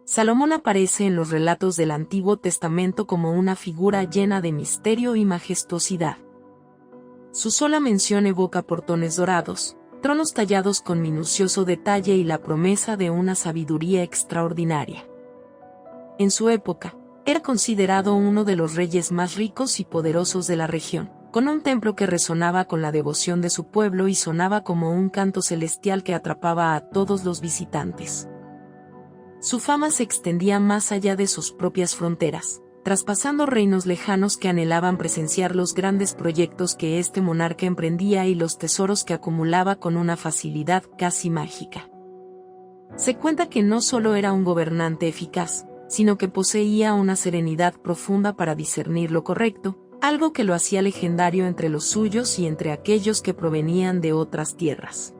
Salomón aparece en los relatos del Antiguo Testamento como una figura llena de misterio y majestuosidad. Su sola mención evoca portones dorados, tronos tallados con minucioso detalle y la promesa de una sabiduría extraordinaria. En su época, era considerado uno de los reyes más ricos y poderosos de la región, con un templo que resonaba con la devoción de su pueblo y sonaba como un canto celestial que atrapaba a todos los visitantes. Su fama se extendía más allá de sus propias fronteras, traspasando reinos lejanos que anhelaban presenciar los grandes proyectos que este monarca emprendía y los tesoros que acumulaba con una facilidad casi mágica. Se cuenta que no solo era un gobernante eficaz, sino que poseía una serenidad profunda para discernir lo correcto, algo que lo hacía legendario entre los suyos y entre aquellos que provenían de otras tierras.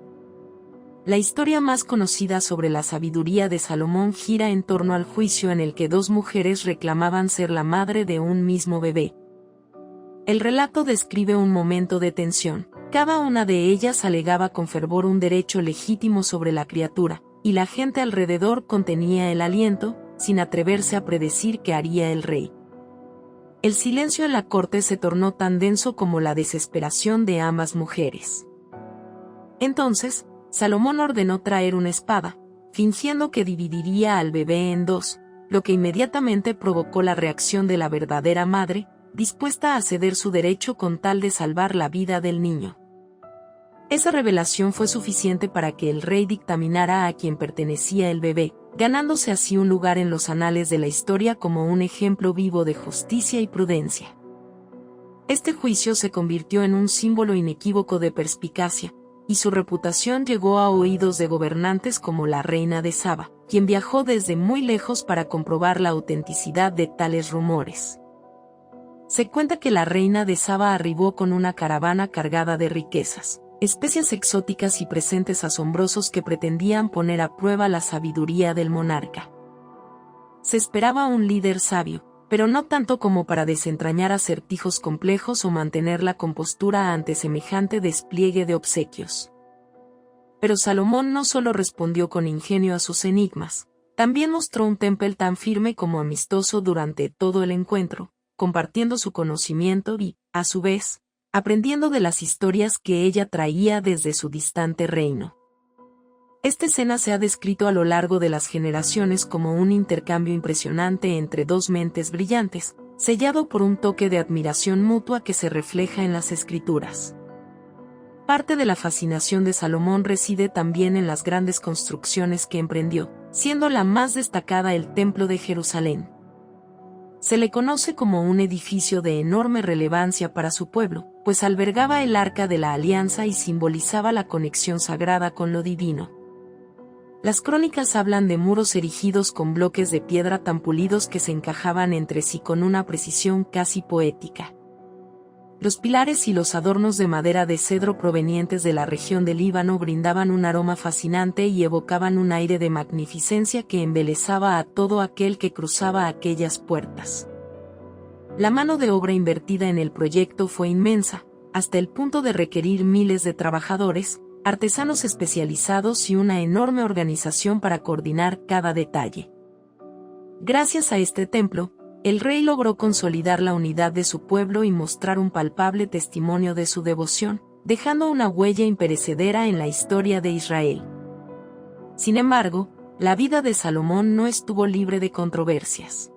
La historia más conocida sobre la sabiduría de Salomón gira en torno al juicio en el que dos mujeres reclamaban ser la madre de un mismo bebé. El relato describe un momento de tensión. Cada una de ellas alegaba con fervor un derecho legítimo sobre la criatura, y la gente alrededor contenía el aliento, sin atreverse a predecir qué haría el rey. El silencio en la corte se tornó tan denso como la desesperación de ambas mujeres. Entonces, Salomón ordenó traer una espada, fingiendo que dividiría al bebé en dos, lo que inmediatamente provocó la reacción de la verdadera madre, dispuesta a ceder su derecho con tal de salvar la vida del niño. Esa revelación fue suficiente para que el rey dictaminara a quien pertenecía el bebé, ganándose así un lugar en los anales de la historia como un ejemplo vivo de justicia y prudencia. Este juicio se convirtió en un símbolo inequívoco de perspicacia, y su reputación llegó a oídos de gobernantes como la reina de Saba, quien viajó desde muy lejos para comprobar la autenticidad de tales rumores. Se cuenta que la reina de Saba arribó con una caravana cargada de riquezas, especias exóticas y presentes asombrosos que pretendían poner a prueba la sabiduría del monarca. Se esperaba un líder sabio, pero no tanto como para desentrañar acertijos complejos o mantener la compostura ante semejante despliegue de obsequios. Pero Salomón no solo respondió con ingenio a sus enigmas, también mostró un temple tan firme como amistoso durante todo el encuentro, compartiendo su conocimiento y, a su vez, aprendiendo de las historias que ella traía desde su distante reino. Esta escena se ha descrito a lo largo de las generaciones como un intercambio impresionante entre dos mentes brillantes, sellado por un toque de admiración mutua que se refleja en las escrituras. Parte de la fascinación de Salomón reside también en las grandes construcciones que emprendió, siendo la más destacada el Templo de Jerusalén. Se le conoce como un edificio de enorme relevancia para su pueblo, pues albergaba el Arca de la Alianza y simbolizaba la conexión sagrada con lo divino. Las crónicas hablan de muros erigidos con bloques de piedra tan pulidos que se encajaban entre sí con una precisión casi poética. Los pilares y los adornos de madera de cedro provenientes de la región del Líbano brindaban un aroma fascinante y evocaban un aire de magnificencia que embelesaba a todo aquel que cruzaba aquellas puertas. La mano de obra invertida en el proyecto fue inmensa, hasta el punto de requerir miles de trabajadores, artesanos especializados y una enorme organización para coordinar cada detalle. Gracias a este templo, el rey logró consolidar la unidad de su pueblo y mostrar un palpable testimonio de su devoción, dejando una huella imperecedera en la historia de Israel. Sin embargo, la vida de Salomón no estuvo libre de controversias.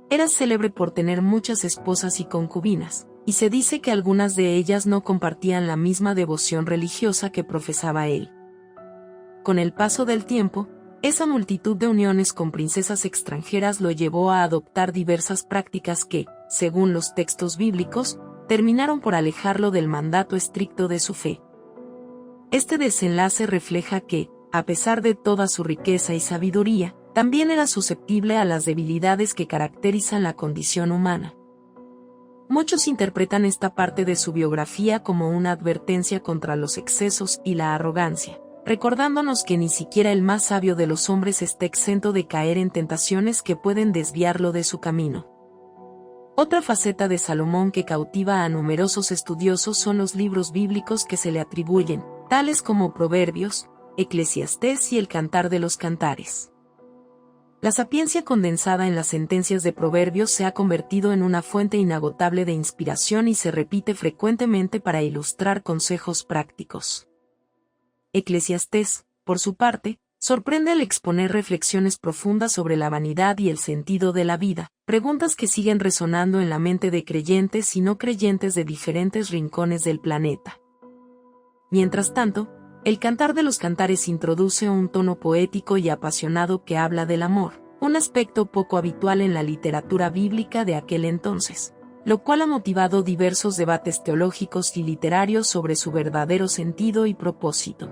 Era célebre por tener muchas esposas y concubinas, y se dice que algunas de ellas no compartían la misma devoción religiosa que profesaba él. Con el paso del tiempo, esa multitud de uniones con princesas extranjeras lo llevó a adoptar diversas prácticas que, según los textos bíblicos, terminaron por alejarlo del mandato estricto de su fe. Este desenlace refleja que, a pesar de toda su riqueza y sabiduría, también era susceptible a las debilidades que caracterizan la condición humana. Muchos interpretan esta parte de su biografía como una advertencia contra los excesos y la arrogancia, recordándonos que ni siquiera el más sabio de los hombres está exento de caer en tentaciones que pueden desviarlo de su camino. Otra faceta de Salomón que cautiva a numerosos estudiosos son los libros bíblicos que se le atribuyen, tales como Proverbios, Eclesiastés y el Cantar de los Cantares. La sapiencia condensada en las sentencias de Proverbios se ha convertido en una fuente inagotable de inspiración y se repite frecuentemente para ilustrar consejos prácticos. Eclesiastés, por su parte, sorprende al exponer reflexiones profundas sobre la vanidad y el sentido de la vida, preguntas que siguen resonando en la mente de creyentes y no creyentes de diferentes rincones del planeta. Mientras tanto, el Cantar de los Cantares introduce un tono poético y apasionado que habla del amor, un aspecto poco habitual en la literatura bíblica de aquel entonces, lo cual ha motivado diversos debates teológicos y literarios sobre su verdadero sentido y propósito.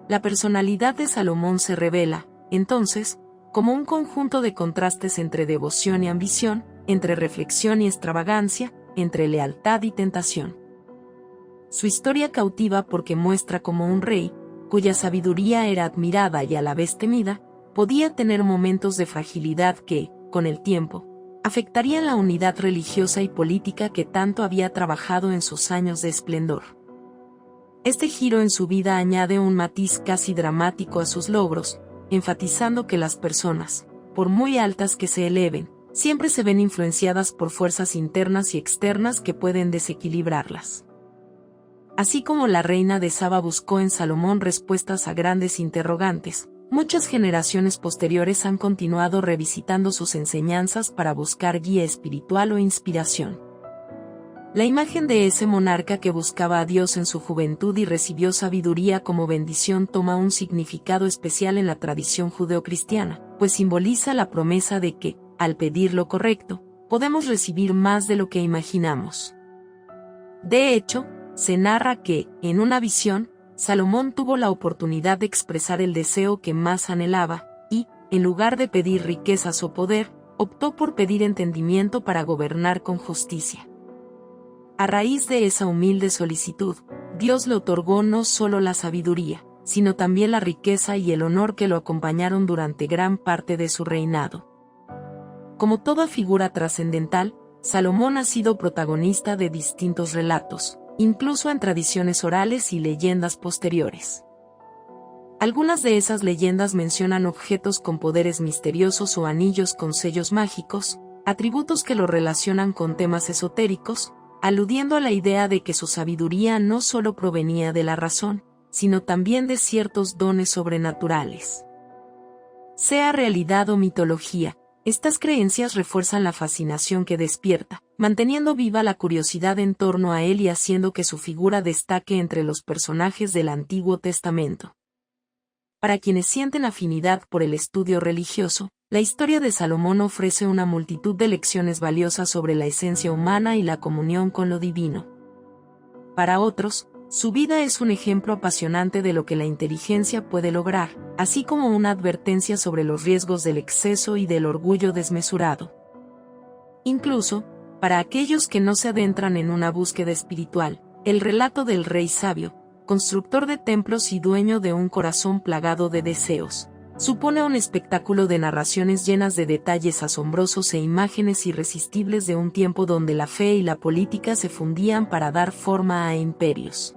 La personalidad de Salomón se revela, entonces, como un conjunto de contrastes entre devoción y ambición, entre reflexión y extravagancia, entre lealtad y tentación. Su historia cautiva porque muestra cómo un rey, cuya sabiduría era admirada y a la vez temida, podía tener momentos de fragilidad que, con el tiempo, afectarían la unidad religiosa y política que tanto había trabajado en sus años de esplendor. Este giro en su vida añade un matiz casi dramático a sus logros, enfatizando que las personas, por muy altas que se eleven, siempre se ven influenciadas por fuerzas internas y externas que pueden desequilibrarlas. Así como la reina de Saba buscó en Salomón respuestas a grandes interrogantes, muchas generaciones posteriores han continuado revisitando sus enseñanzas para buscar guía espiritual o inspiración. La imagen de ese monarca que buscaba a Dios en su juventud y recibió sabiduría como bendición toma un significado especial en la tradición judeocristiana, pues simboliza la promesa de que, al pedir lo correcto, podemos recibir más de lo que imaginamos. De hecho, se narra que, en una visión, Salomón tuvo la oportunidad de expresar el deseo que más anhelaba, y, en lugar de pedir riquezas o poder, optó por pedir entendimiento para gobernar con justicia. A raíz de esa humilde solicitud, Dios le otorgó no solo la sabiduría, sino también la riqueza y el honor que lo acompañaron durante gran parte de su reinado. Como toda figura trascendental, Salomón ha sido protagonista de distintos relatos, incluso en tradiciones orales y leyendas posteriores. Algunas de esas leyendas mencionan objetos con poderes misteriosos o anillos con sellos mágicos, atributos que lo relacionan con temas esotéricos, aludiendo a la idea de que su sabiduría no solo provenía de la razón, sino también de ciertos dones sobrenaturales. Sea realidad o mitología, estas creencias refuerzan la fascinación que despierta, manteniendo viva la curiosidad en torno a él y haciendo que su figura destaque entre los personajes del Antiguo Testamento. Para quienes sienten afinidad por el estudio religioso, la historia de Salomón ofrece una multitud de lecciones valiosas sobre la esencia humana y la comunión con lo divino. Para otros, su vida es un ejemplo apasionante de lo que la inteligencia puede lograr, así como una advertencia sobre los riesgos del exceso y del orgullo desmesurado. Incluso, para aquellos que no se adentran en una búsqueda espiritual, el relato del rey sabio, constructor de templos y dueño de un corazón plagado de deseos, supone un espectáculo de narraciones llenas de detalles asombrosos e imágenes irresistibles de un tiempo donde la fe y la política se fundían para dar forma a imperios.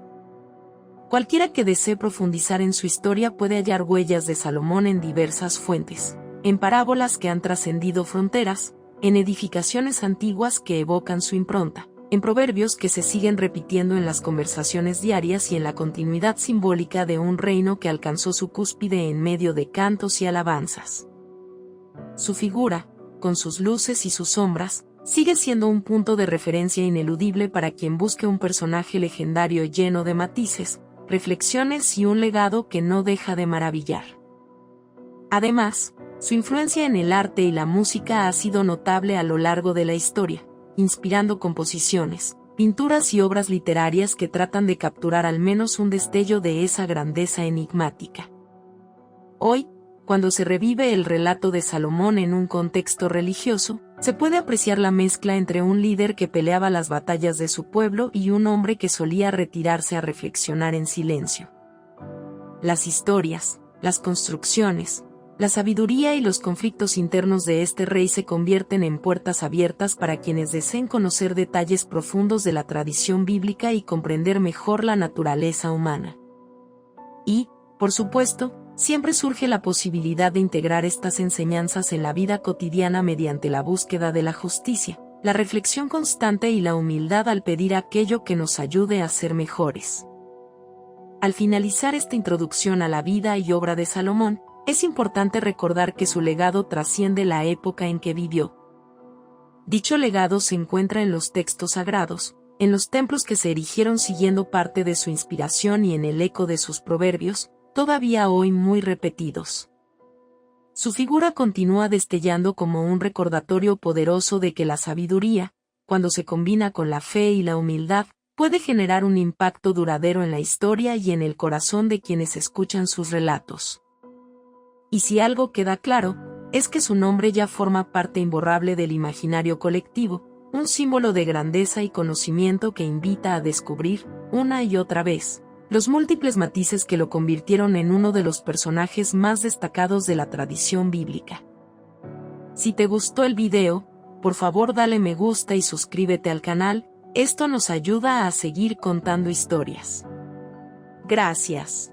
Cualquiera que desee profundizar en su historia puede hallar huellas de Salomón en diversas fuentes, en parábolas que han trascendido fronteras, en edificaciones antiguas que evocan su impronta, en proverbios que se siguen repitiendo en las conversaciones diarias y en la continuidad simbólica de un reino que alcanzó su cúspide en medio de cantos y alabanzas. Su figura, con sus luces y sus sombras, sigue siendo un punto de referencia ineludible para quien busque un personaje legendario lleno de matices, reflexiones y un legado que no deja de maravillar. Además, su influencia en el arte y la música ha sido notable a lo largo de la historia, inspirando composiciones, pinturas y obras literarias que tratan de capturar al menos un destello de esa grandeza enigmática. Hoy, cuando se revive el relato de Salomón en un contexto religioso, se puede apreciar la mezcla entre un líder que peleaba las batallas de su pueblo y un hombre que solía retirarse a reflexionar en silencio. Las historias, las construcciones, la sabiduría y los conflictos internos de este rey se convierten en puertas abiertas para quienes deseen conocer detalles profundos de la tradición bíblica y comprender mejor la naturaleza humana. Y, por supuesto, Siempre surge la posibilidad de integrar estas enseñanzas en la vida cotidiana mediante la búsqueda de la justicia, la reflexión constante y la humildad al pedir aquello que nos ayude a ser mejores. Al finalizar esta introducción a la vida y obra de Salomón, es importante recordar que su legado trasciende la época en que vivió. Dicho legado se encuentra en los textos sagrados, en los templos que se erigieron siguiendo parte de su inspiración y en el eco de sus proverbios, todavía hoy muy repetidos. Su figura continúa destellando como un recordatorio poderoso de que la sabiduría, cuando se combina con la fe y la humildad, puede generar un impacto duradero en la historia y en el corazón de quienes escuchan sus relatos. Y si algo queda claro, es que su nombre ya forma parte imborrable del imaginario colectivo, un símbolo de grandeza y conocimiento que invita a descubrir, una y otra vez, los múltiples matices que lo convirtieron en uno de los personajes más destacados de la tradición bíblica. Si te gustó el video, por favor dale me gusta y suscríbete al canal, esto nos ayuda a seguir contando historias. Gracias.